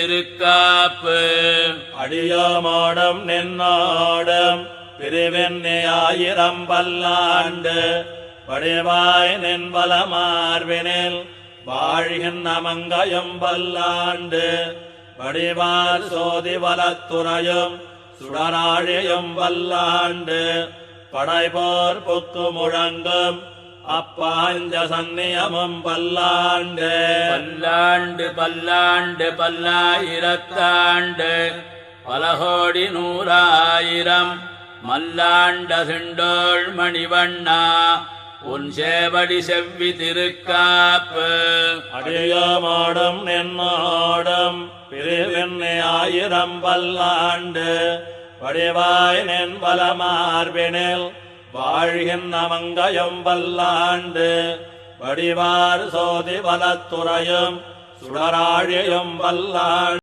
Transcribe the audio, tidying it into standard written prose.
திருக்காப்பு அடியோமோடும் நின்னோடும் பிரிவெண்ணி 1000 பல்லாண்டு வடிவாய் நின்பல மார்பினில் வாழ்கின்ற மங்கையும் பல்லாண்டு வடிவார் சோதி வலத்துறையும் சுடராழியும் பல்லாண்டு படைபோர் புக்கு முழங்கும் அப்பாஞ்ச சந்நியமும் பல்லாண்டு பல்லாண்டு பல்லாண்டு பல்லாயிரத்தாண்டு பலகோடி 100,000 மல்லாண்ட செண்டோள் மணிவண்ணா உன் சேவடி செவ்வி திருக்காப்பு அடியோமோடும் நின்னோடும் பிரிவெண்ணி 1000 பல்லாண்டு வடிவாய் நின்பல மார்பினில் வாழ்கின்ற மங்கையும் பல்லாண்டு வடிவார் சோதி வலத்துறையும் சுடராழியும் பல்லாண்டு